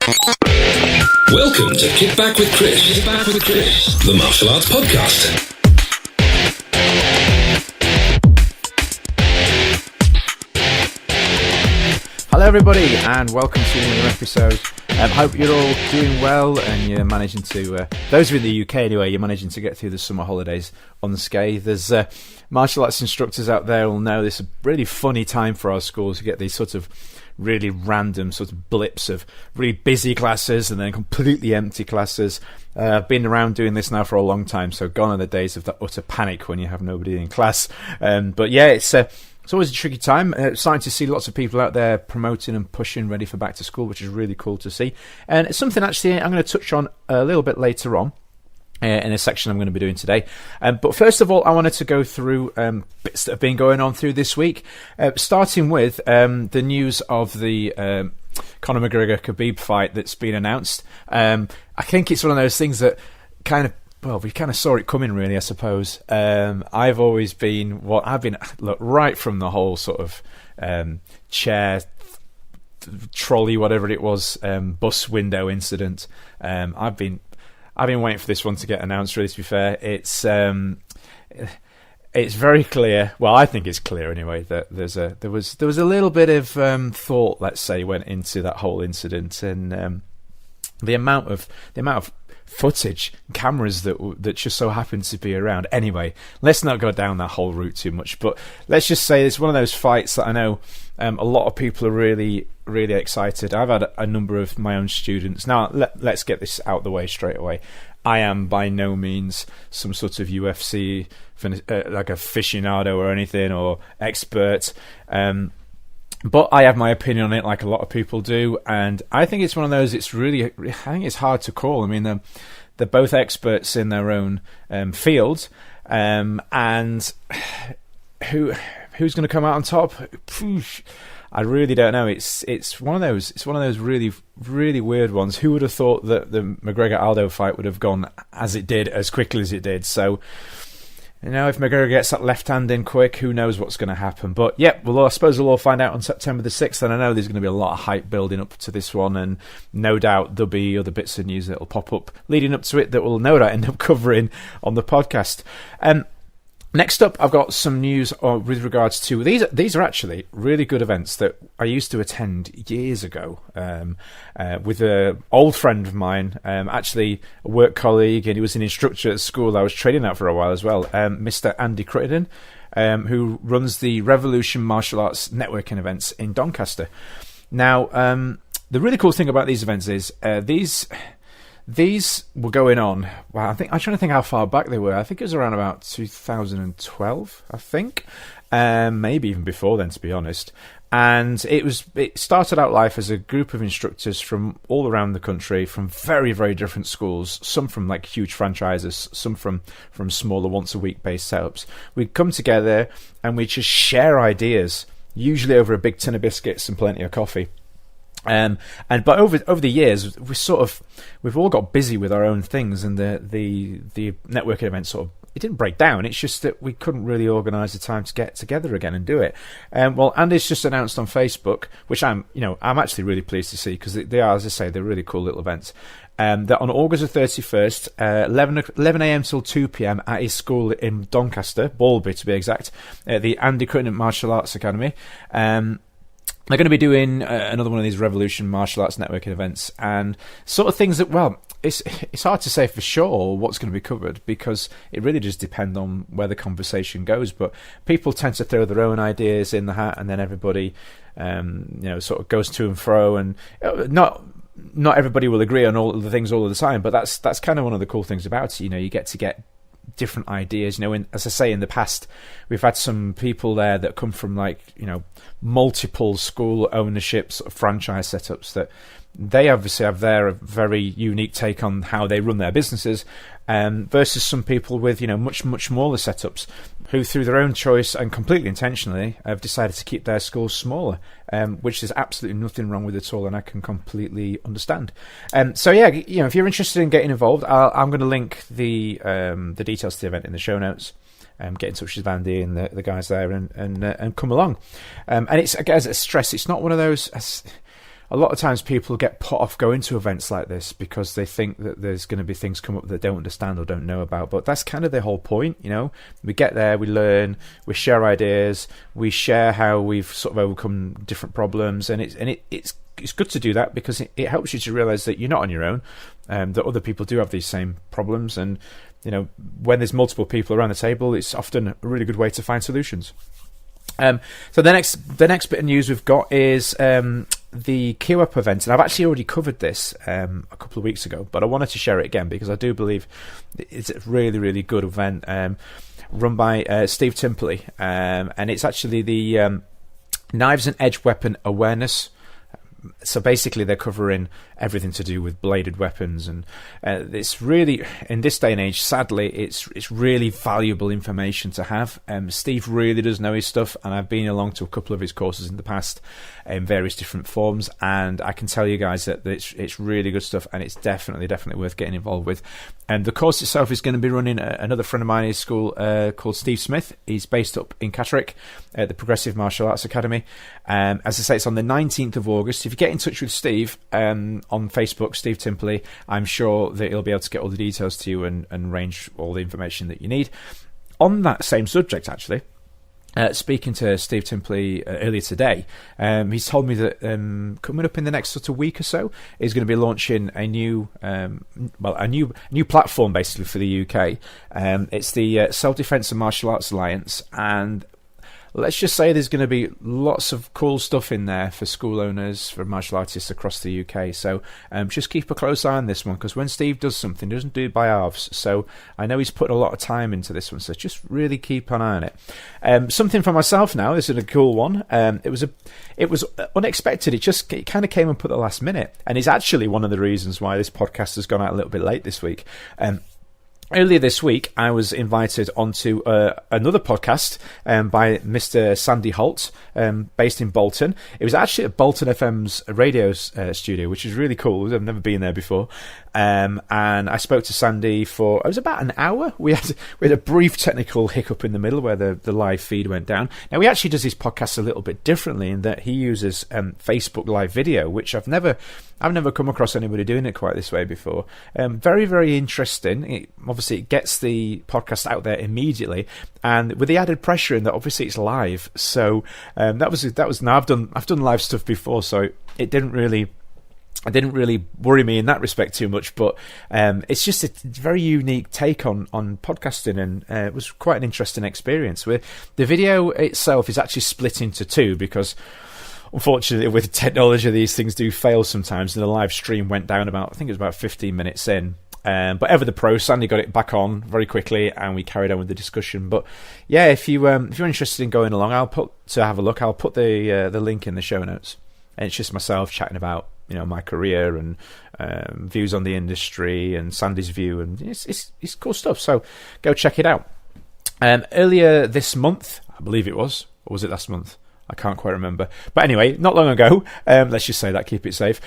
Welcome to Kick Back with Chris, the martial arts podcast. Hello everybody and welcome to another episode. Hope you're all doing well and you're managing to, those of you in the UK anyway, you're managing to get through the summer holidays unscathed. There's martial arts instructors out there will know this is a really funny time for our schools to get these sort of really random sort of blips of really busy classes and then completely empty classes. I've been around doing this now for a long time, so gone are the days of the utter panic when you have nobody in class. But yeah, it's always a tricky time. Starting to see lots of people out there promoting and pushing ready for back to school, which is really cool to see. And it's something actually I'm going to touch on a little bit later on in a section I'm going to be doing today. But first of all, I wanted to go through bits that have been going on through this week, starting with the news of the Conor McGregor-Khabib fight that's been announced. I think it's one of those things that we kind of saw it coming, really, I suppose. I've always been right from the whole sort of chair, trolley, whatever it was, bus window incident. I've been waiting for this one to get announced, really, to be fair. It's very clear. Well, I think it's clear anyway that there was a little bit of thought, let's say, went into that whole incident, and the amount of footage, cameras that just so happened to be around. Anyway, let's not go down that whole route too much, but let's just say it's one of those fights that I know a lot of people are really, really excited. I've had a number of my own students. Now, let's get this out the way straight away. I am by no means some sort of UFC like aficionado or anything, or expert. But I have my opinion on it, like a lot of people do, and I think it's one of those. I think it's hard to call. I mean, they're both experts in their own field, and who's going to come out on top? I really don't know. It's one of those. It's one of those really, really weird ones. Who would have thought that the McGregor-Aldo fight would have gone as it did, as quickly as it did? So, you know, if McGregor gets that left hand in quick, who knows what's going to happen. But, yeah, well, I suppose we'll all find out on September the 6th, and I know there's going to be a lot of hype building up to this one, and no doubt there'll be other bits of news that will pop up leading up to it that we'll no doubt end up covering on the podcast. Next up, I've got some news with regards to... These are actually really good events that I used to attend years ago with an old friend of mine, actually a work colleague, and he was an instructor at school I was training at for a while as well, Mr. Andy Crittenden, who runs the Revolution Martial Arts networking events in Doncaster. Now, the really cool thing about these events is these were going on. Well, I'm trying to think how far back they were. I think it was around about 2012. I think, maybe even before then, to be honest. And it started out life as a group of instructors from all around the country, from very, very different schools. Some from like huge franchises, some from smaller once a week based setups. We'd come together and we'd just share ideas, usually over a big tin of biscuits and plenty of coffee. But over the years, we've all got busy with our own things, and the networking event it didn't break down. It's just that we couldn't really organise the time to get together again and do it. Well, Andy's just announced on Facebook, which I'm actually really pleased to see, because they are, as I say, they're really cool little events. That on August the 31st, 11 a.m. till 2 p.m. at his school in Doncaster, Balby to be exact, the Andy Crittenden Martial Arts Academy. They're going to be doing another one of these Revolution Martial Arts networking events, and sort of things that, well, it's hard to say for sure what's going to be covered, because it really does depend on where the conversation goes. But people tend to throw their own ideas in the hat, and then everybody, sort of goes to and fro, and not everybody will agree on all of the things all of the time. But that's kind of one of the cool things about it. You get to get different ideas. As I say, in the past, we've had some people there that come from multiple school ownerships, franchise setups, that they obviously have their very unique take on how they run their businesses, versus some people with much, much smaller setups who, through their own choice and completely intentionally, have decided to keep their schools smaller, which there's absolutely nothing wrong with at all, and I can completely understand. So yeah, if you're interested in getting involved, I'm going to link the details to the event in the show notes. Get in touch with Andy and the guys there and come along. And it's, again, as a stress, it's not one of those. a lot of times people get put off going to events like this because they think that there's going to be things come up that they don't understand or don't know about. But that's kind of the whole point, you know. We get there, we learn, we share ideas, we share how we've sort of overcome different problems, and it's good to do that because it helps you to realise that you're not on your own, that other people do have these same problems, and you know, when there's multiple people around the table, it's often a really good way to find solutions. So the next bit of news we've got is the QWEP event, and I've actually already covered this a couple of weeks ago, but I wanted to share it again because I do believe it's a really, really good event run by Steve Timperley, and it's actually the Knives and Edge Weapon Awareness. So basically they're covering everything to do with bladed weapons, and it's really, in this day and age, sadly, it's really valuable information to have. Steve really does know his stuff, and I've been along to a couple of his courses in the past in various different forms, and I can tell you guys that it's really good stuff, and it's definitely worth getting involved with. And the course itself is going to be running another friend of mine in his school called Steve Smith. He's based up in Catterick at the Progressive Martial Arts Academy. As I say, it's on the 19th of August. If you get in touch with Steve on Facebook, Steve Timperley, I'm sure that he'll be able to get all the details to you and arrange all the information that you need. On that same subject, actually, speaking to Steve Timperley earlier today, he's told me that coming up in the next sort of week or so, he's going to be launching a new platform basically for the UK. It's the Self-Defense and Martial Arts Alliance, and let's just say there's going to be lots of cool stuff in there for school owners, for martial artists across the UK. So just keep a close eye on this one, because when Steve does something, he doesn't do it by halves. So I know he's put a lot of time into this one, so just really keep an eye on it. Something for myself now. This is a cool one. It was unexpected. It kind of came up at the last minute, and it's actually one of the reasons why this podcast has gone out a little bit late this week. Earlier this week, I was invited onto another podcast by Mr. Sandy Holt, based in Bolton. It was actually at Bolton FM's radio studio, which is really cool. I've never been there before. And I spoke to Sandy for, it was about an hour. We had a brief technical hiccup in the middle where the live feed went down. Now, he actually does his podcast a little bit differently in that he uses Facebook live video, which I've never come across anybody doing it quite this way before. Very, very interesting. Obviously, it gets the podcast out there immediately, and with the added pressure in that obviously it's live. So that was. Now I've done live stuff before, so it didn't really worry me in that respect too much. But it's just a very unique take on podcasting, and it was quite an interesting experience. Where the video itself is actually split into two because, unfortunately, with technology, these things do fail sometimes, and the live stream went down about 15 minutes in. But ever the pro, Sandy got it back on very quickly, and we carried on with the discussion. But yeah, if you're interested in going along, I'll put the link in the show notes. And it's just myself chatting about my career and views on the industry and Sandy's view, and it's cool stuff. So go check it out. Earlier this month, I believe it was, or was it last month? I can't quite remember. But anyway, not long ago, let's just say that, keep it safe,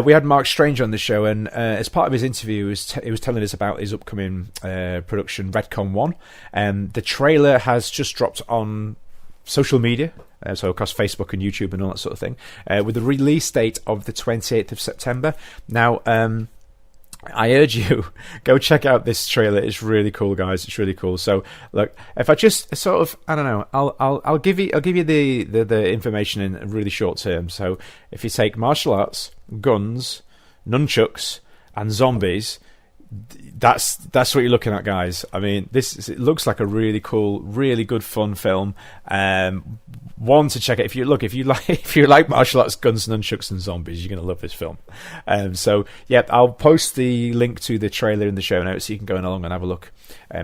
we had Mark Strange on the show, and as part of his interview, he was telling us about his upcoming production, Redcon 1. The trailer has just dropped on social media, so across Facebook and YouTube and all that sort of thing, with the release date of the 28th of September. Now, I urge you, go check out this trailer. It's really cool, guys. It's really cool. So, look, if I just sort of, I don't know, I'll give you the information in really short term. So, if you take martial arts, guns, nunchucks, and zombies, that's what you're looking at, guys. I mean, it looks like a really cool, really good fun film. One to check it. If you like martial arts, guns, nunchucks, and zombies, you're going to love this film. So yeah, I'll post the link to the trailer in the show notes, so you can go along and have a look,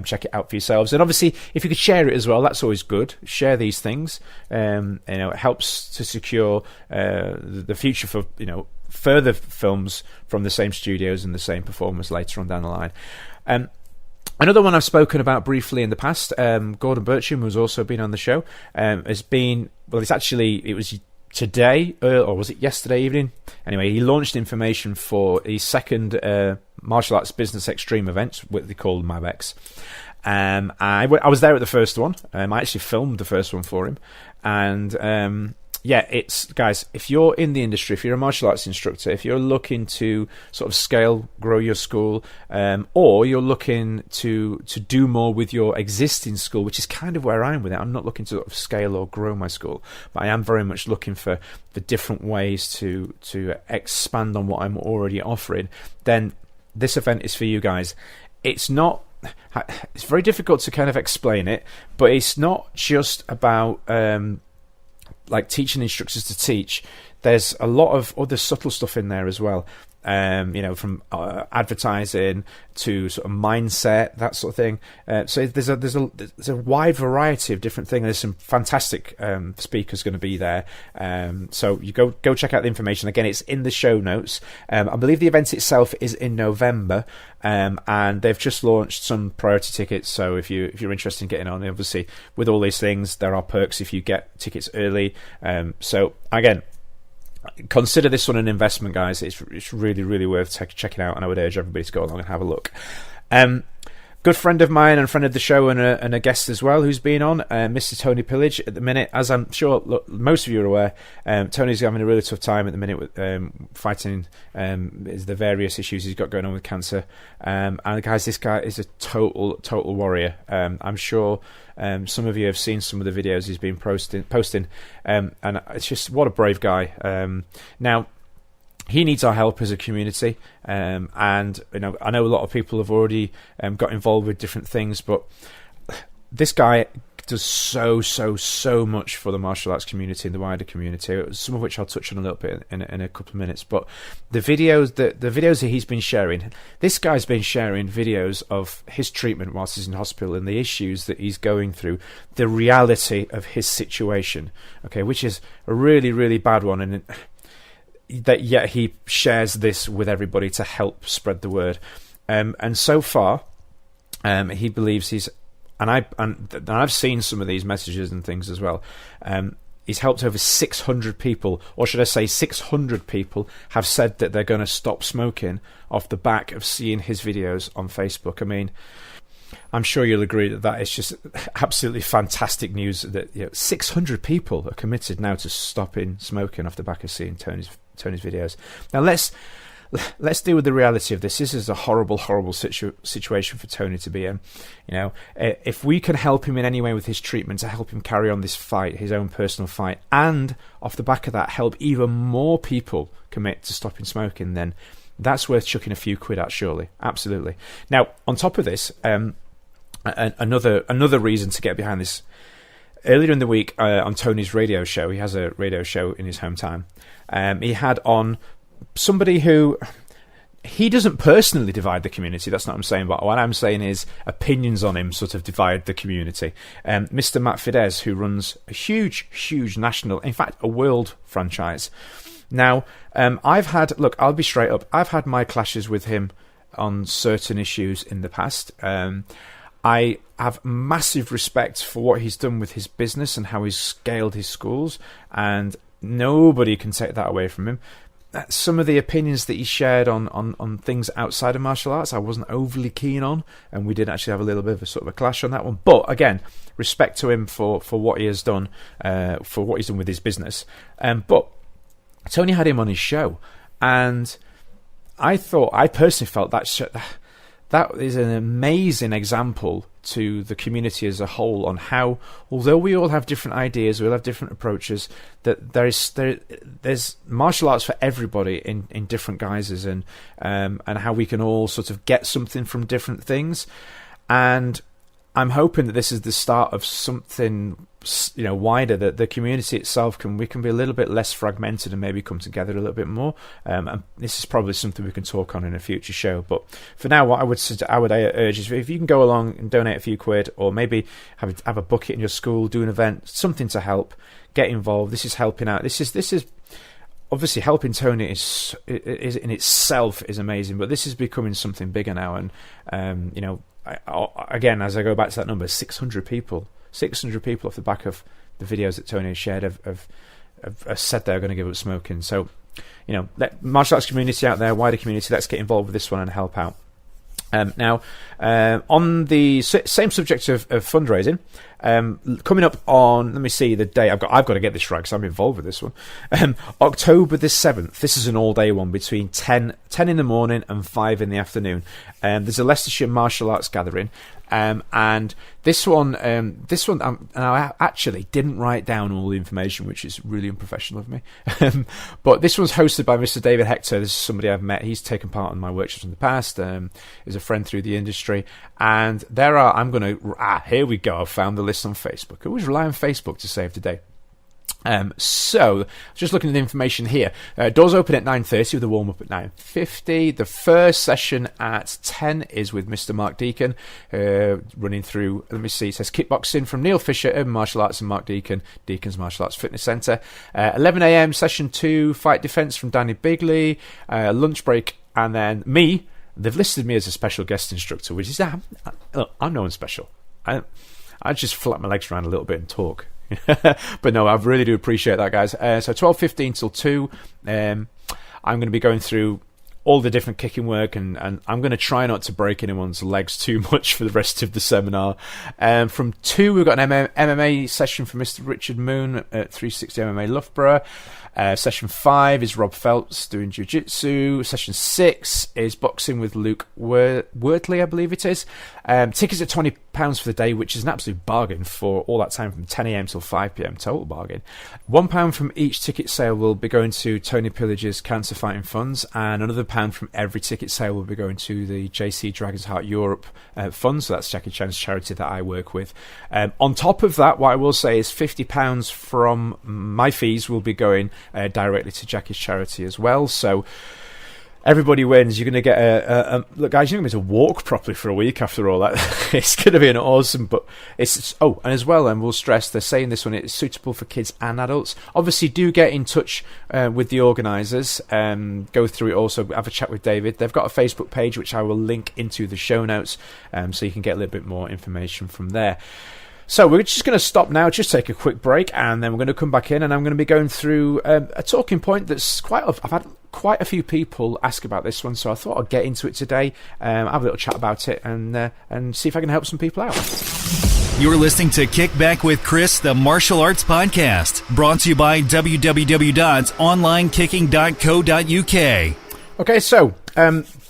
check it out for yourselves. And obviously, if you could share it as well, that's always good. Share these things. It helps to secure the future for further films from the same studios and the same performers later on down the line. Another one I've spoken about briefly in the past, Gordon Bircham, who's also been on the show, it was today, or was it yesterday evening? Anyway, he launched information for his second Martial Arts Business Extreme event, what they call MABEX. I was there at the first one. I actually filmed the first one for him, and yeah, it's guys. If you're in the industry, if you're a martial arts instructor, if you're looking to sort of scale, grow your school, or you're looking to do more with your existing school, which is kind of where I'm with it. I'm not looking to sort of scale or grow my school, but I am very much looking for the different ways to expand on what I'm already offering. Then this event is for you guys. It's not. It's very difficult to kind of explain it, but it's not just about like teaching instructors to teach. There's a lot of other subtle stuff in there as well. From advertising to sort of mindset, that sort of thing. So there's a wide variety of different things. There's some fantastic speakers going to be there. So you go check out the information. Again, it's in the show notes. I believe the event itself is in November, and they've just launched some priority tickets. So if you're interested in getting on, obviously with all these things, there are perks if you get tickets early. So again, consider this one an investment, guys. It's really, really worth checking out, and I would urge everybody to go along and have a look. Good friend of mine and friend of the show and a guest as well who's been on, Mr. Tony Pillage. At the minute, as I'm sure most of you are aware, Tony's having a really tough time at the minute with fighting the various issues he's got going on with cancer. And guys, this guy is a total warrior. I'm sure some of you have seen some of the videos he's been posting, and it's just what a brave guy. Now, he needs our help as a community, and I know a lot of people have already got involved with different things, but this guy does so much for the martial arts community and the wider community. Some of which I'll touch on a little bit in a couple of minutes. But the videos that he's been sharing, this guy's been sharing videos of his treatment whilst he's in hospital and the issues that he's going through, the reality of his situation. Okay, which is a really, really bad one, and that yet he shares this with everybody to help spread the word. And so far, he believes he's, and I've seen some of these messages and things as well. He's helped over 600 people, or should I say 600 people have said that they're going to stop smoking off the back of seeing his videos on Facebook. I mean, I'm sure you'll agree that is just absolutely fantastic news that 600 people are committed now to stopping smoking off the back of seeing Tony's videos. Now let's deal with the reality of this. This is a horrible situation for Tony to be in. If we can help him in any way with his treatment to help him carry on this fight, his own personal fight, and off the back of that help even more people commit to stopping smoking, then that's worth chucking a few quid at, surely. Absolutely. Now, on top of this, another reason to get behind this. Earlier in the week on Tony's radio show, he has a radio show in his hometown. He had on somebody who, he doesn't personally divide the community. That's not what I'm saying. But what I'm saying is opinions on him sort of divide the community. Mr. Matt Fidesz, who runs a huge national, in fact, a world franchise. Now, I'll be straight up. I've had my clashes with him on certain issues in the past. I have massive respect for what he's done with his business and how he's scaled his schools, and nobody can take that away from him. Some of the opinions that he shared on things outside of martial arts, I wasn't overly keen on, and we did actually have a little bit of a sort of a clash on that one. But again, respect to him for what he has done, for what he's done with his business. But Tony had him on his show, and I personally felt that is an amazing example to the community as a whole on how, although we all have different ideas, we all have different approaches, that there's martial arts for everybody in different guises, and how we can all sort of get something from different things. And I'm hoping that this is the start of something wider, that the community itself we can be a little bit less fragmented and maybe come together a little bit more. And this is probably something we can talk on in a future show. But for now, what I would urge is, if you can go along and donate a few quid, or maybe have a bucket in your school, do an event, something to help, get involved. This is helping out. This is obviously helping Tony is in itself is amazing, but this is becoming something bigger now. And again, as I go back to that number, 600 people off the back of the videos that Tony has shared have said they're going to give up smoking. So, martial arts community out there, wider community, let's get involved with this one and help out. Now, on the same subject of fundraising, coming up on, let me see the day. I've got to get this right because I'm involved with this one. October the 7th. This is an all-day one between 10 in the morning and 5 in the afternoon. There's a Leicestershire martial arts gathering. And this one, I actually didn't write down all the information, which is really unprofessional of me. But this one's hosted by Mr. David Hector. This is somebody I've met. He's taken part in my workshops in the past. Is a friend through the industry. And here we go. I've found the list on Facebook. I always rely on Facebook to save the day. So, just looking at the information here. Doors open at 9:30 with a warm-up at 9:50. The first session at 10 is with Mr. Mark Deacon, running through, let me see, it says kickboxing from Neil Fisher, Urban Martial Arts, and Mark Deacon, Deacon's Martial Arts Fitness Centre. 11 a.m, session 2, Fight Defence from Danny Bigley, lunch break, and then me. They've listed me as a special guest instructor, which is, I'm no one special. I just flap my legs around a little bit and talk. But no, I really do appreciate that, guys. So 12:15 till 2, I'm going to be going through all the different kicking work, and I'm going to try not to break anyone's legs too much for the rest of the seminar. From 2, we've got an MMA session from Mr. Richard Moon at 360 MMA Loughborough. Session 5 is Rob Phelps doing jiu-jitsu. Session 6 is boxing with Luke Wortley, I believe it is. Tickets at £20 for the day, which is an absolute bargain for all that time from 10 a.m. till 5 p.m. Total bargain. £1 from each ticket sale will be going to Tony Pillager's Cancer Fighting Funds, and another £1 from every ticket sale will be going to the JC Dragon's Heart Europe Fund. So that's Jackie Chan's charity that I work with. On top of that, what I will say is £50 from my fees will be going directly to Jackie's charity as well. So everybody wins. You're going to get look, guys, you're going to be able to walk properly for a week after all that. It's going to be an awesome, but and as well, and we'll stress, they're saying this one is suitable for kids and adults. Obviously, do get in touch with the organisers, go through it, also have a chat with David. They've got a Facebook page, which I will link into the show notes, so you can get a little bit more information from there. So we're just going to stop now, just take a quick break, and then we're going to come back in, and I'm going to be going through a talking point that's I've had quite a few people ask about this one, so I thought I'd get into it today, have a little chat about it, and see if I can help some people out. You're listening to Kick Back with Chris, the Martial Arts Podcast, brought to you by www.onlinekicking.co.uk. Okay, so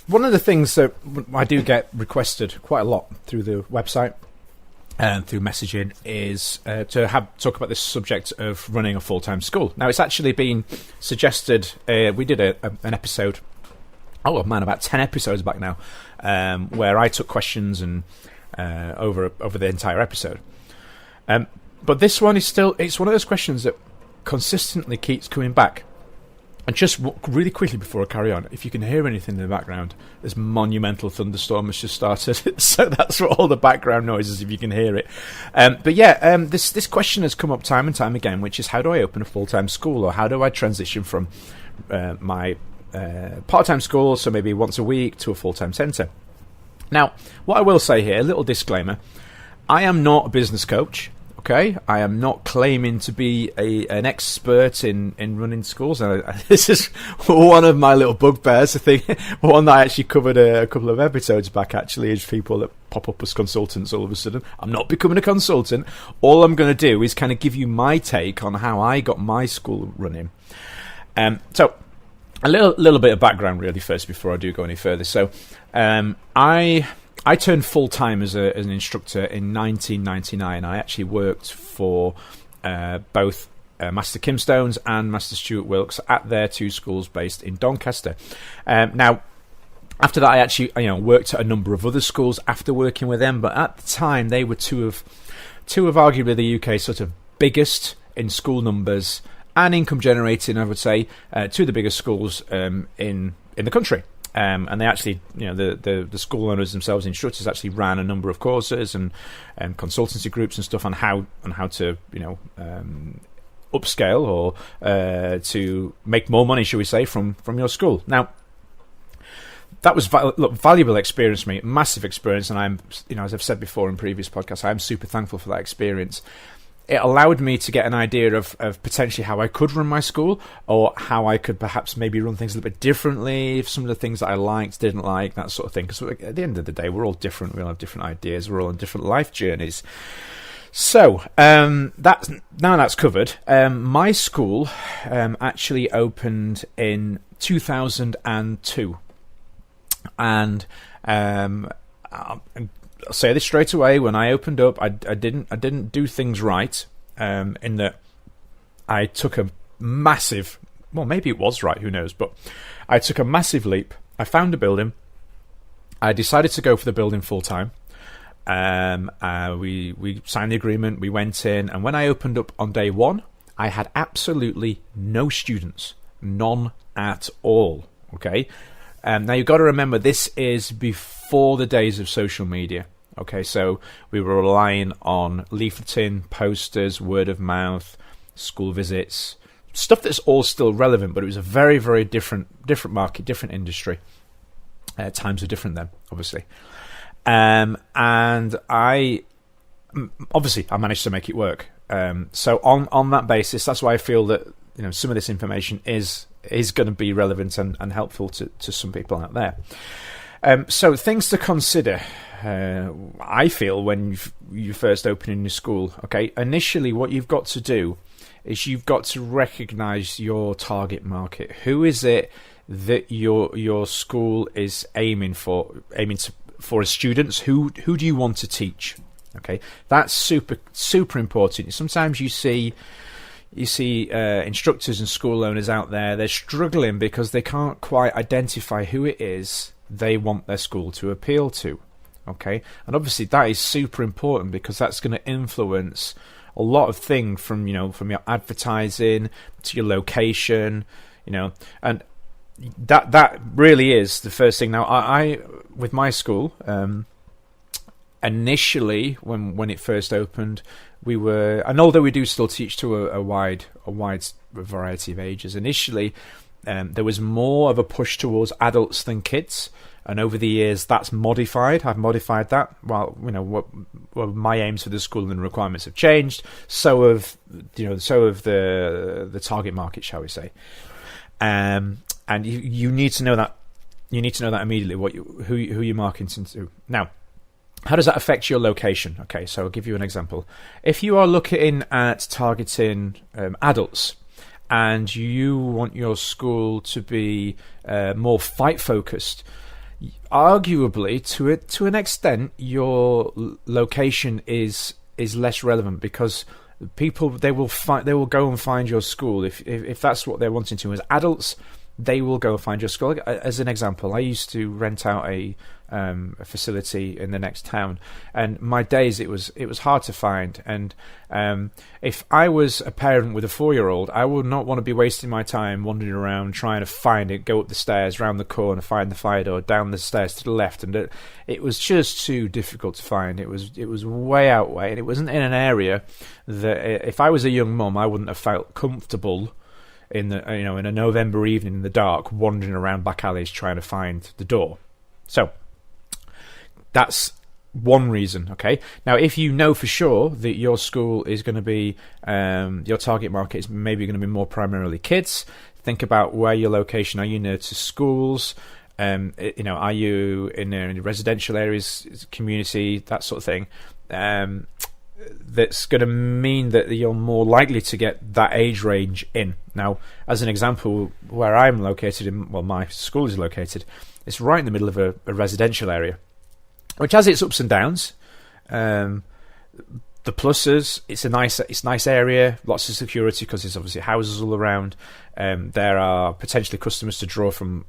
one of the things that I do get requested quite a lot through the website and through messaging is to talk about this subject of running a full-time school. Now, it's actually been suggested. We did an episode, about 10 episodes back now, where I took questions and over the entire episode. But this one is it's one of those questions that consistently keeps coming back. And just really quickly before I carry on, if you can hear anything in the background, this monumental thunderstorm has just started. So that's what all the background noise is, if you can hear it. But yeah, this question has come up time and time again, which is, how do I open a full-time school, or how do I transition from my part-time school, so maybe once a week, to a full-time centre? Now, what I will say here, a little disclaimer, I am not a business coach. Okay, I am not claiming to be an expert in running schools. This is one of my little bugbears. I think one that I actually covered a couple of episodes back, actually, is people that pop up as consultants all of a sudden. I'm not becoming a consultant. All I'm going to do is kind of give you my take on how I got my school running. So a little bit of background really first before I do go any further. So I turned full-time as an instructor in 1999. I actually worked for both Master Kim Stones and Master Stuart Wilkes at their two schools based in Doncaster. Now, after that, I actually worked at a number of other schools after working with them, but at the time, they were two of arguably the UK's sort of biggest in school numbers and income generating, I would say, two of the biggest schools in the country. And they actually, the school owners themselves, instructors, actually ran a number of courses and consultancy groups and stuff on how to upscale or to make more money, shall we say, from your school. Now, that was valuable experience for me, massive experience, and I'm, as I've said before in previous podcasts, I'm super thankful for that experience. it allowed me to get an idea of potentially how I could run my school, or how I could perhaps maybe run things a little bit differently, if some of the things that I liked, didn't like, that sort of thing. Because at the end of the day, we're all different. We all have different ideas. We're all on different life journeys. So that's covered. My school actually opened in 2002, and I'll say this straight away. When I opened up, I didn't do things right. In that I took a massive, well, maybe it was right, who knows? But I took a massive leap. I found a building. I decided to go for the building full time. We signed the agreement, we went in, and when I opened up on day one, I had absolutely no students. None at all. Okay? Now you've got to remember, this is before the days of social media. Okay, so we were relying on leafleting, posters, word of mouth, school visits, stuff that's all still relevant, but it was a very, very different market, different industry. Times were different then, obviously. And I managed to make it work. So on that basis, that's why I feel that some of this information is going to be relevant and helpful to some people out there. So things to consider, I feel, when you first open in your school. Okay, initially what you've got to do is you've got to recognise your target market. Who is it that your school is aiming for as students? Who do you want to teach? Okay, that's super important. Sometimes you see instructors and school owners out there, they're struggling because they can't quite identify who it is they want their school to appeal to. Okay, and obviously that is super important, because that's going to influence a lot of things from your advertising to your location, and that really is the first thing. Now, I with my school, initially when it first opened, and although we do still teach to a wide variety of ages, initially there was more of a push towards adults than kids, and over the years that's modified. I've modified that. Well, my aims for the school and requirements have changed. So have the target market, shall we say? And you need to know that. You need to know that immediately. Who you're marketing to. Now, how does that affect your location? Okay, so I'll give you an example. If you are looking at targeting adults, and you want your school to be more fight focused, arguably to an extent your location is less relevant, because people, they will go and find your school if that's what they're wanting to. As adults, they will go and find your school. As an example, I used to rent out a facility in the next town, and my days it was hard to find. And if I was a parent with a 4-year-old, I would not want to be wasting my time wandering around trying to find it, go up the stairs, round the corner, find the fire door, down the stairs to the left, and it was just too difficult to find. It was way out way, and it wasn't in an area that, if I was a young mum, I wouldn't have felt comfortable in a November evening in the dark, wandering around back alleys trying to find the door. So that's one reason. Okay, now if you know for sure that your school is going to be your target market is maybe going to be more primarily kids, think about where your location. Are you near to schools? Are you in a residential areas, community, that sort of thing? That's going to mean that you're more likely to get that age range in. Now, as an example, where I'm located, my school is located, it's right in the middle of a residential area, which has its ups and downs. The pluses, it's a nice area, lots of security because there's obviously houses all around. There are potentially customers to draw from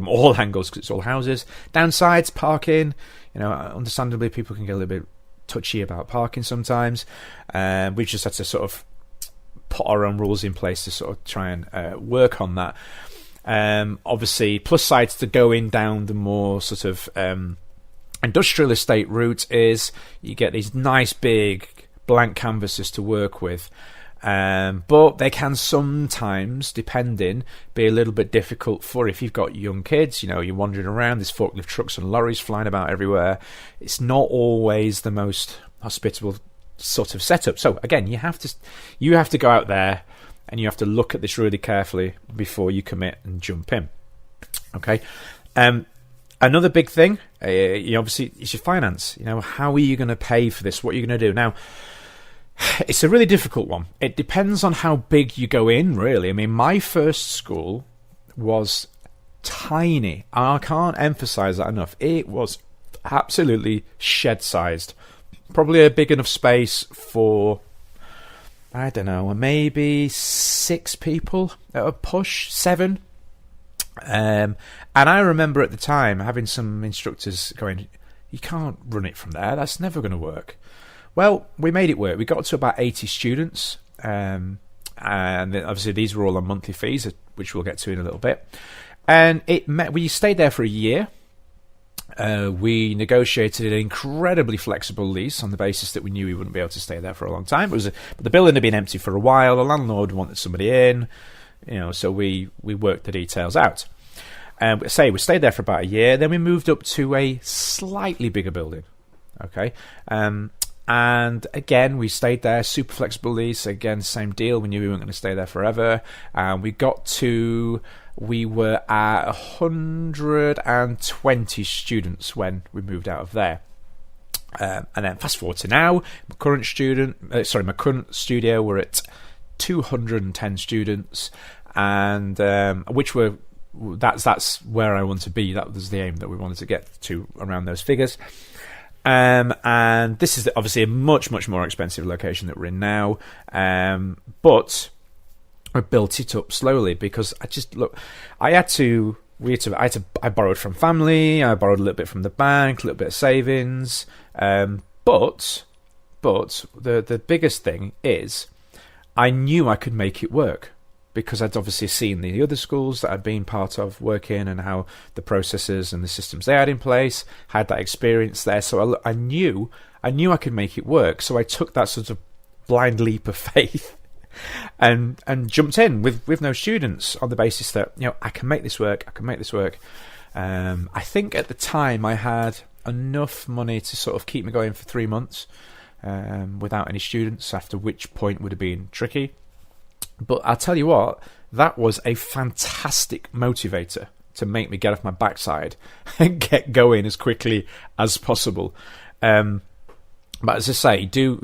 all angles because it's all houses. Downsides, parking. Understandably, people can get a little bit touchy about parking sometimes. We've just had to sort of put our own rules in place to sort of try and work on that. Obviously, plus sides to going down the more sort of industrial estate route is you get these nice big blank canvases to work with. But they can sometimes, depending, be a little bit difficult for if you've got young kids. You're wandering around, there's forklift trucks and lorries flying about everywhere. It's not always the most hospitable sort of setup. So again, you have to go out there and you have to look at this really carefully before you commit and jump in. Okay. Another big thing, obviously, is your finance. How are you going to pay for this? What are you going to do? Now, it's a really difficult one. It depends on how big you go in, really. I mean, my first school was tiny. I can't emphasize that enough. It was absolutely shed-sized. Probably a big enough space for, I don't know, maybe 6 people at a push, 7. And I remember at the time having some instructors going, you can't run it from there, that's never going to work. Well, we made it work. We got to about 80 students, and obviously these were all on monthly fees, which we'll get to in a little bit. And we stayed there for a year. We negotiated an incredibly flexible lease on the basis that we knew we wouldn't be able to stay there for a long time. But the building had been empty for a while. The landlord wanted somebody in. So we worked the details out. We stayed there for about a year. Then we moved up to a slightly bigger building. Okay. And again, we stayed there, super flexible lease. Again, same deal. We knew we weren't going to stay there forever. And we were at 120 students when we moved out of there. And then fast forward to now, my current studio, we're at 210 students, and that's where I want to be. That was the aim that we wanted to get to, around those figures. And this is obviously a much, much more expensive location that we're in now, but I built it up slowly because I borrowed from family, I borrowed a little bit from the bank, a little bit of savings, but the biggest thing is I knew I could make it work, because I'd obviously seen the other schools that I'd been part of work in and how the processes and the systems they had in place, had that experience there. So I knew I could make it work. So I took that sort of blind leap of faith and jumped in with no students on the basis that, I can make this work. I think at the time I had enough money to sort of keep me going for 3 months without any students, after which point would have been tricky. But I'll tell you what, that was a fantastic motivator to make me get off my backside and get going as quickly as possible. But as I say, don't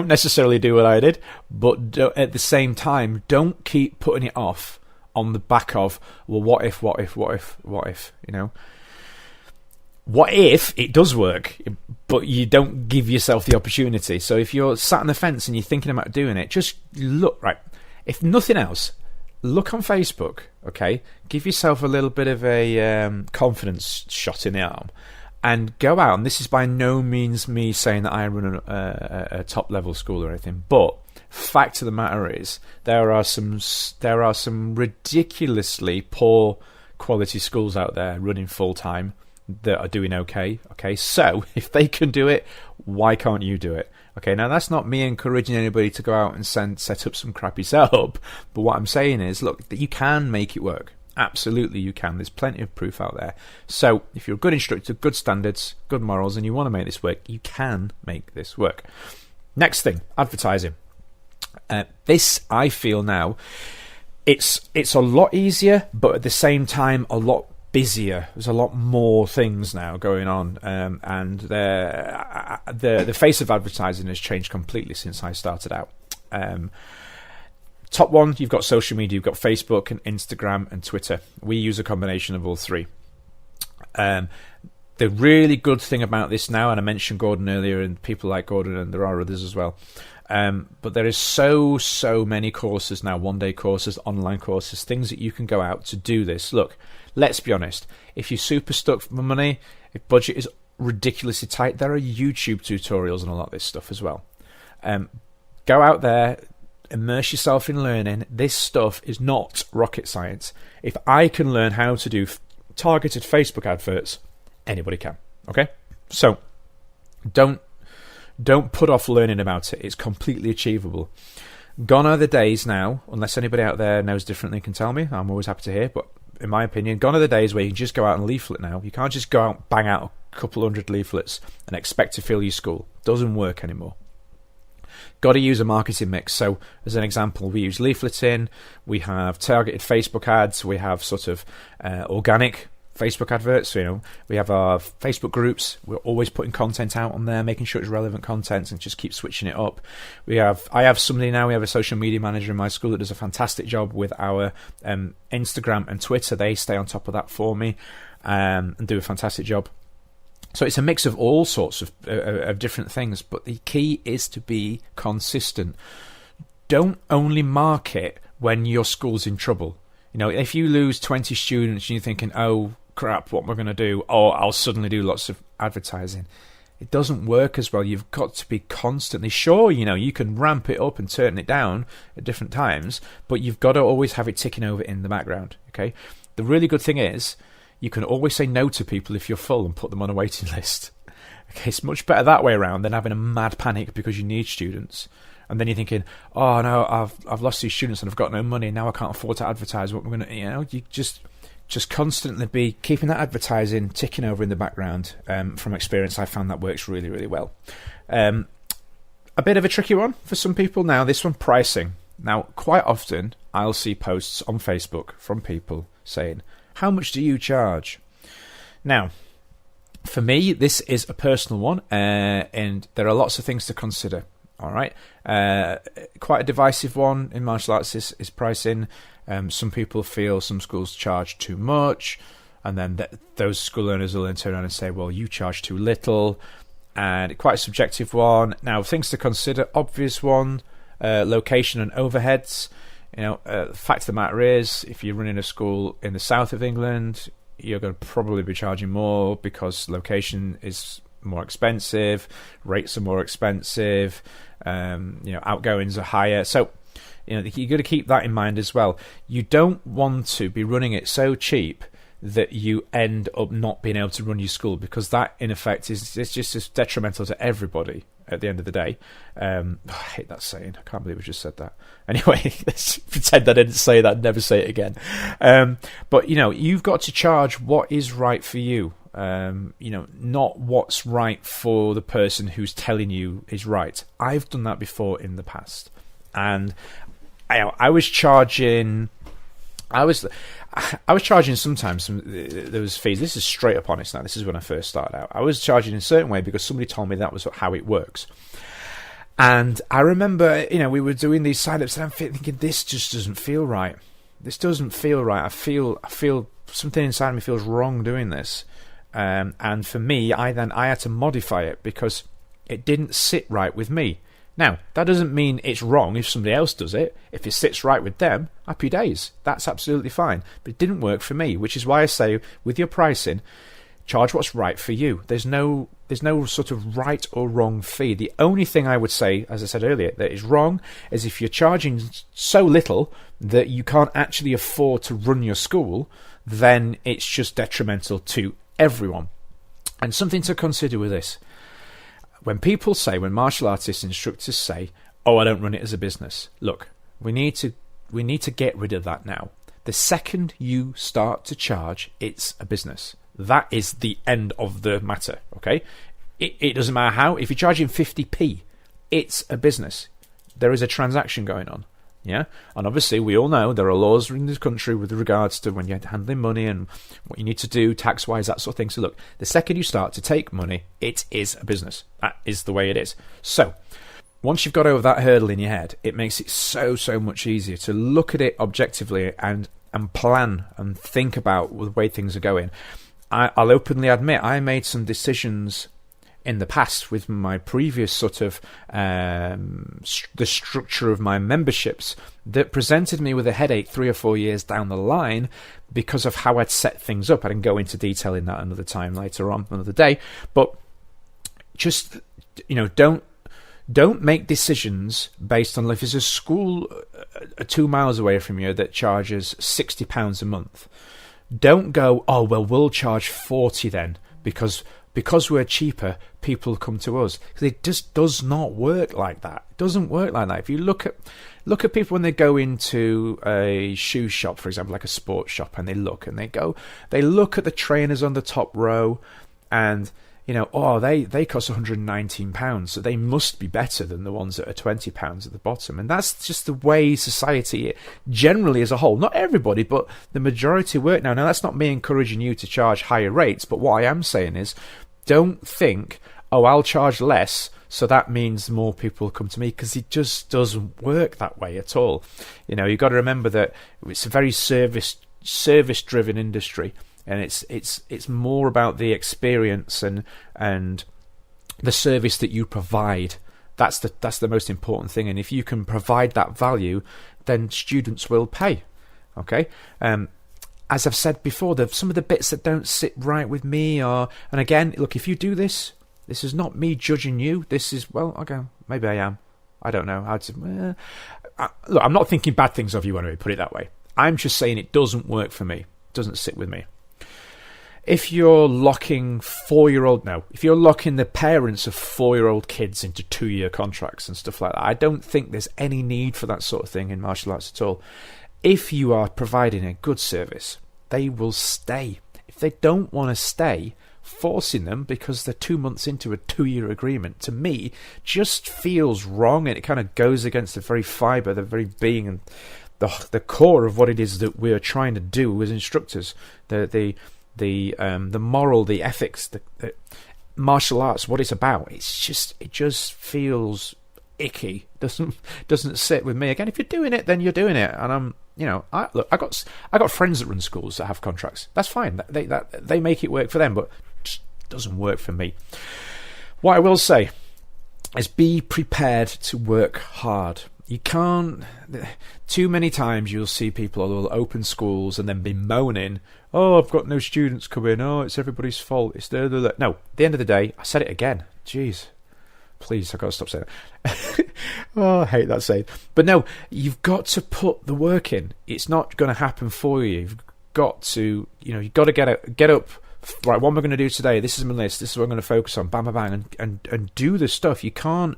necessarily do what I did, but at the same time, don't keep putting it off on the back of, well, what if, What if it does work, but you don't give yourself the opportunity? So if you're sat on the fence and you're thinking about doing it, just look, right? If nothing else, look on Facebook, okay? Give yourself a little bit of a confidence shot in the arm and go out. And this is by no means me saying that I run a top-level school or anything, but fact of the matter is there are some ridiculously poor quality schools out there running full-time that are doing okay. So if they can do it, why can't you do it? Okay, now that's not me encouraging anybody to go out and set up some crappy setup, but what I'm saying is, look, that you can make it work. Absolutely you can. There's plenty of proof out there. So if you're a good instructor, good standards, good morals, and you want to make this work, you can make this work. Next thing, advertising. This, I feel now, it's a lot easier, but at the same time a lot busier. There's a lot more things now going on, and the face of advertising has changed completely since I started out. Top one, you've got social media. You've got Facebook and Instagram and Twitter. We use a combination of all three. The really good thing about this now, and I mentioned Gordon earlier, and people like Gordon, and there are others as well, but there is so many courses now, one-day courses, online courses, things that you can go out to do this. Look, let's be honest, if you're super stuck for money, if budget is ridiculously tight, there are YouTube tutorials and a lot of this stuff as well. Go out there, immerse yourself in learning. This stuff is not rocket science. If I can learn how to do targeted Facebook adverts, anybody can. Okay? So don't put off learning about it. It's completely achievable. Gone are the days now, unless anybody out there knows differently can tell me. I'm always happy to hear, but in my opinion, gone are the days where you can just go out and leaflet now. You can't just go out, bang out couple hundred leaflets and expect to fill your school. Doesn't work anymore. Got to use a marketing mix. So, as an example, we use leafleting, we have targeted Facebook ads, we have sort of organic Facebook adverts. We have our Facebook groups. We're always putting content out on there, making sure it's relevant content, and just keep switching it up. I have somebody now. We have a social media manager in my school that does a fantastic job with our Instagram and Twitter. They stay on top of that for me and do a fantastic job. So it's a mix of all sorts of different things, but the key is to be consistent. Don't only market when your school's in trouble. If you lose 20 students and you're thinking, oh crap, what am I going to do? Oh, I'll suddenly do lots of advertising. It doesn't work as well. You've got to be constantly, sure, you can ramp it up and turn it down at different times, but you've got to always have it ticking over in the background, okay? The really good thing is, you can always say no to people if you're full and put them on a waiting list. Okay, it's much better that way around than having a mad panic because you need students. And then you're thinking, oh no, I've lost these students and I've got no money. Now I can't afford to advertise. What we're going to, you just constantly be keeping that advertising ticking over in the background. From experience, I found that works really, really well. A bit of a tricky one for some people. Now, this one, pricing. Now, quite often I'll see posts on Facebook from people saying, how much do you charge? Now, for me, this is a personal one, and there are lots of things to consider. All right, quite a divisive one in martial arts is pricing. Some people feel some schools charge too much, and then those school owners will then turn around and say, "Well, you charge too little," and quite a subjective one. Now, things to consider: obvious one, location and overheads. The fact of the matter is, if you're running a school in the south of England, you're going to probably be charging more because location is more expensive, rates are more expensive, outgoings are higher. So, you've got to keep that in mind as well. You don't want to be running it so cheap that you end up not being able to run your school, because that, in effect, is just as detrimental to everybody at the end of the day. I hate that saying. I can't believe I just said that. Anyway, let's pretend I didn't say that, never say it again. But, you've got to charge what is right for you. Not what's right for the person who's telling you is right. I've done that before in the past. And I was charging... I was charging sometimes there was fees. This is straight up honest now. This is when I first started out. I was charging in a certain way because somebody told me that was how it works. And I remember, we were doing these sign-ups and I'm thinking, this just doesn't feel right. This doesn't feel right. I feel something inside me feels wrong doing this. And for me, I had to modify it because it didn't sit right with me. Now, that doesn't mean it's wrong if somebody else does it. If it sits right with them, happy days. That's absolutely fine. But it didn't work for me, which is why I say, with your pricing, charge what's right for you. There's no sort of right or wrong fee. The only thing I would say, as I said earlier, that is wrong is if you're charging so little that you can't actually afford to run your school, then it's just detrimental to everyone. And something to consider with this. When martial artists, instructors say, oh, I don't run it as a business. Look, we need to get rid of that now. The second you start to charge, it's a business. That is the end of the matter, okay? It doesn't matter how. If you're charging 50p, it's a business. There is a transaction going on, yeah? And obviously, we all know there are laws in this country with regards to when you're handling money and what you need to do tax-wise, that sort of thing. So look, the second you start to take money, it is a business. That is the way it is. So, once you've got over that hurdle in your head, it makes it so much easier to look at it objectively and plan and think about the way things are going. I'll openly admit I made some decisions in the past with my previous sort of the structure of my memberships that presented me with a headache 3 or 4 years down the line because of how I'd set things up. I can go into detail in that another time later on, another day. But just, don't make decisions based on, if there's a school 2 miles away from you that charges £60 a month. Don't go, oh, well, we'll charge 40 then because we're cheaper, people come to us. Because it just does not work like that. It doesn't work like that. If you look at people when they go into a shoe shop, for example, like a sports shop, and they look at the trainers on the top row, and they cost £119, so they must be better than the ones that are £20 at the bottom. And that's just the way society generally as a whole, not everybody, but the majority work now. Now, that's not me encouraging you to charge higher rates, but what I am saying is, don't think, I'll charge less, so that means more people come to me, because it just doesn't work that way at all. You've got to remember that it's a very service-driven industry. And it's more about the experience and the service that you provide. That's the most important thing. And if you can provide that value, then students will pay. Okay. As I've said before, some of the bits that don't sit right with me are, and again, look, if you do this is not me judging you. This is, well, okay, maybe I am. I don't know. Look, I'm not thinking bad things of you anyway. Put it that way. I'm just saying it doesn't work for me. It doesn't sit with me. If you're locking the parents of 4-year-old kids into 2-year contracts and stuff like that, I don't think there's any need for that sort of thing in martial arts at all. If you are providing a good service, they will stay. If they don't want to stay, forcing them because they're 2 months into a 2-year agreement, to me, just feels wrong, and it kind of goes against the very fibre, the very being and the core of what it is that we're trying to do as instructors. The moral, the ethics, the martial arts, what it's about. It just feels icky. Doesn't sit with me. Again, if you're doing it, then you're doing it. And I got friends that run schools that have contracts. That's fine. They make it work for them, but it just doesn't work for me. What I will say is, be prepared to work hard. You can't. Too many times you'll see people who will open schools and then be moaning, "Oh, I've got no students coming. Oh, it's everybody's fault. It's No, at the end of the day, I said it again. Jeez, please, I've got to stop saying that. Oh, I hate that saying. But no, you've got to put the work in. It's not going to happen for you. You've got to, you've got to get up. Right, what am I going to do today? This is my list. This is what I'm going to focus on. Bang, bang, bang, and do the stuff. You can't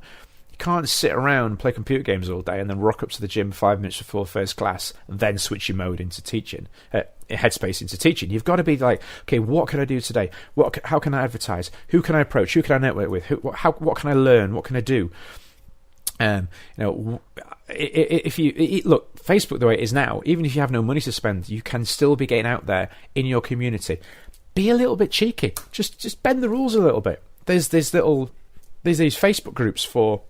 sit around and play computer games all day and then rock up to the gym 5 minutes before first class and then switch your mode into teaching, headspace into teaching. You've got to be like, okay, what can I do today? How can I advertise? Who can I approach? Who can I network with? What can I learn? What can I do? If you look, Facebook the way it is now, even if you have no money to spend, you can still be getting out there in your community. Be a little bit cheeky. Just bend the rules a little bit. There's these Facebook groups for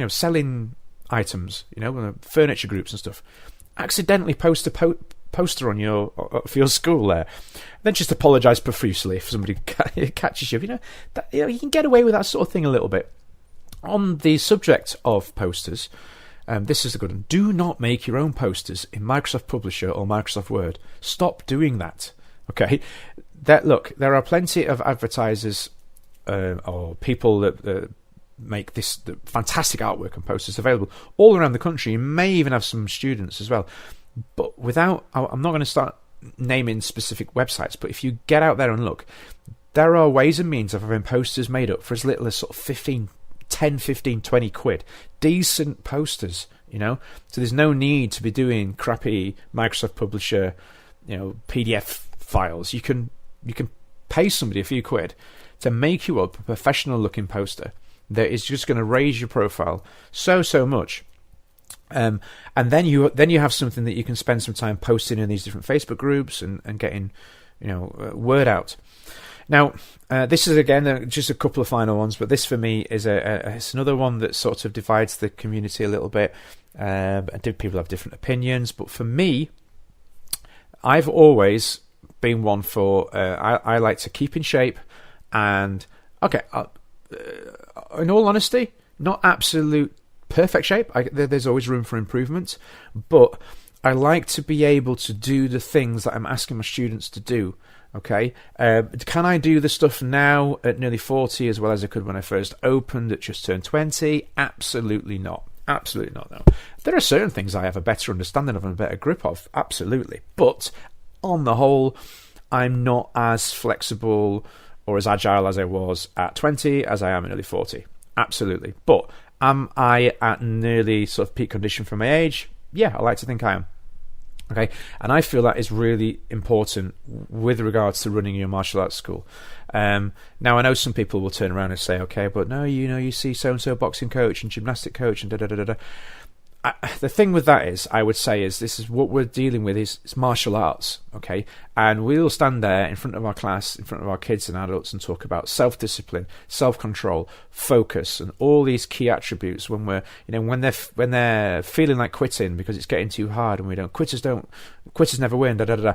selling items, furniture groups and stuff. Accidentally post a poster on for your school there, then just apologise profusely if somebody catches you. You can get away with that sort of thing a little bit. On the subject of posters, this is a good one. Do not make your own posters in Microsoft Publisher or Microsoft Word. Stop doing that. Okay, there are plenty of advertisers or people that make the fantastic artwork and posters available all around the country. You may even have some students as well. But I'm not going to start naming specific websites, but if you get out there and look, there are ways and means of having posters made up for as little as sort of 10, 15, 20 quid. Decent posters, So there's no need to be doing crappy Microsoft Publisher, PDF files. You can pay somebody a few quid to make you up a professional looking poster that is just going to raise your profile so much, and then you have something that you can spend some time posting in these different Facebook groups and getting word out. Now, this is again just a couple of final ones, but this for me is it's another one that sort of divides the community a little bit. People have different opinions, but for me, I've always been one for I like to keep in shape, and in all honesty, not absolute perfect shape. There's always room for improvement, but I like to be able to do the things that I'm asking my students to do. Okay, can I do the stuff now at nearly 40 as well as I could when I first opened at just turned 20? Absolutely not. Absolutely not. No. There are certain things I have a better understanding of and a better grip of. Absolutely, but on the whole, I'm not as flexible or as agile as I was at 20 as I am at nearly 40. Absolutely. But am I at nearly sort of peak condition for my age? Yeah, I like to think I am. Okay, and I feel that is really important with regards to running your martial arts school. Now, I know some people will turn around and say, okay, but no, you see so-and-so boxing coach and gymnastic coach and da-da-da-da-da. The thing with that is, I would say, is this is what we're dealing with is martial arts, okay? And we'll stand there in front of our class, in front of our kids and adults, and talk about self-discipline, self-control, focus, and all these key attributes when we're, when they're feeling like quitting because it's getting too hard, and quitters never win, da da da.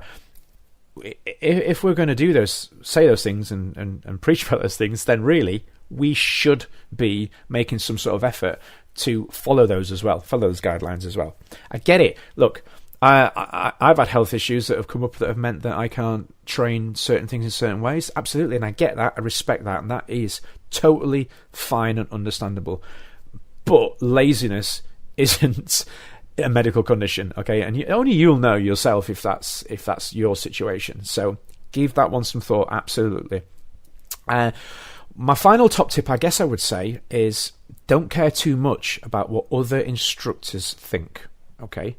If we're going to say those things and preach about those things, then really we should be making some sort of effort to follow those guidelines as well. I get it. Look, I've had health issues that have come up that have meant that I can't train certain things in certain ways. Absolutely, and I get that. I respect that, and that is totally fine and understandable. But laziness isn't a medical condition, okay? And only you'll know yourself if that's your situation. So give that one some thought. Absolutely. My final top tip, I guess I would say, is don't care too much about what other instructors think, okay?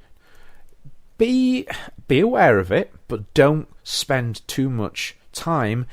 Be aware of it, but don't spend too much time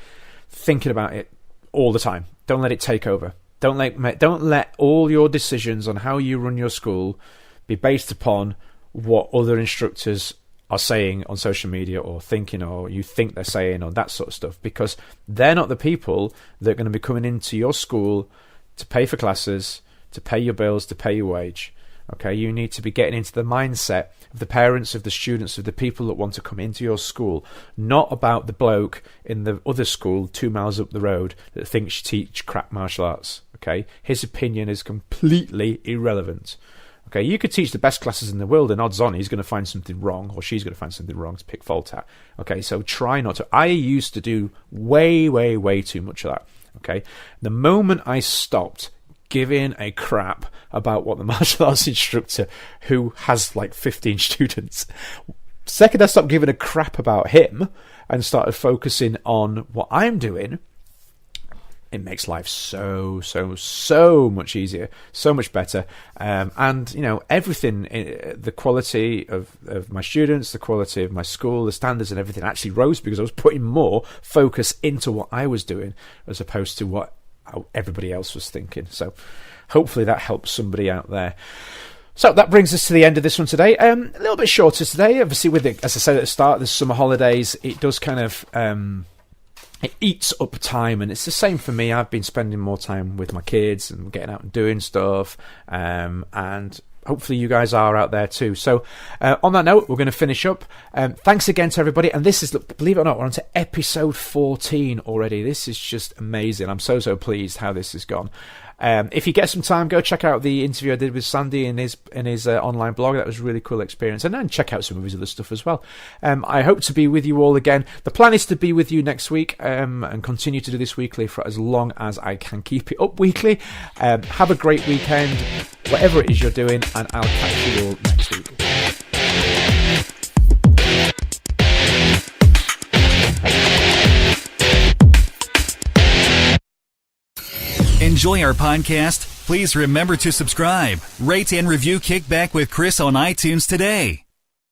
thinking about it all the time. Don't let it take over. Don't let all your decisions on how you run your school be based upon what other instructors are saying on social media or thinking, or you think they're saying, or that sort of stuff, because they're not the people that are going to be coming into your school to pay for classes, to pay your bills, to pay your wage. Okay, you need to be getting into the mindset of the parents, of the students, of the people that want to come into your school, not about the bloke in the other school 2 miles up the road that thinks you teach crap martial arts. Okay, his opinion is completely irrelevant. Okay, you could teach the best classes in the world, and odds on he's going to find something wrong, or she's going to find something wrong to pick fault at. Okay, so try not to. I used to do way, way, way too much of that. Okay, the moment I stopped giving a crap about what the martial arts instructor, who has like 15 students, second I stopped giving a crap about him and started focusing on what I'm doing, it makes life so much easier, so much better. And, everything, the quality of my students, the quality of my school, the standards and everything actually rose because I was putting more focus into what I was doing as opposed to what everybody else was thinking. So hopefully that helps somebody out there. So that brings us to the end of this one today. A little bit shorter today. Obviously, as I said at the start, the summer holidays, it does kind of... it eats up time, and it's the same for me. I've been spending more time with my kids and getting out and doing stuff, and hopefully you guys are out there too. So on that note, we're going to finish up. Thanks again to everybody, and this is, believe it or not, we're on to episode 14 already. This is just amazing. I'm so pleased how this has gone. If you get some time, go check out the interview I did with Sandy in his online blog. That was a really cool experience. And then check out some of his other stuff as well. I hope to be with you all again. The plan is to be with you next week and continue to do this weekly for as long as I can keep it up weekly. Have a great weekend, whatever it is you're doing, and I'll catch you all next week. Enjoy our podcast? Please remember to subscribe, rate, and review Kickback with Chris on iTunes today.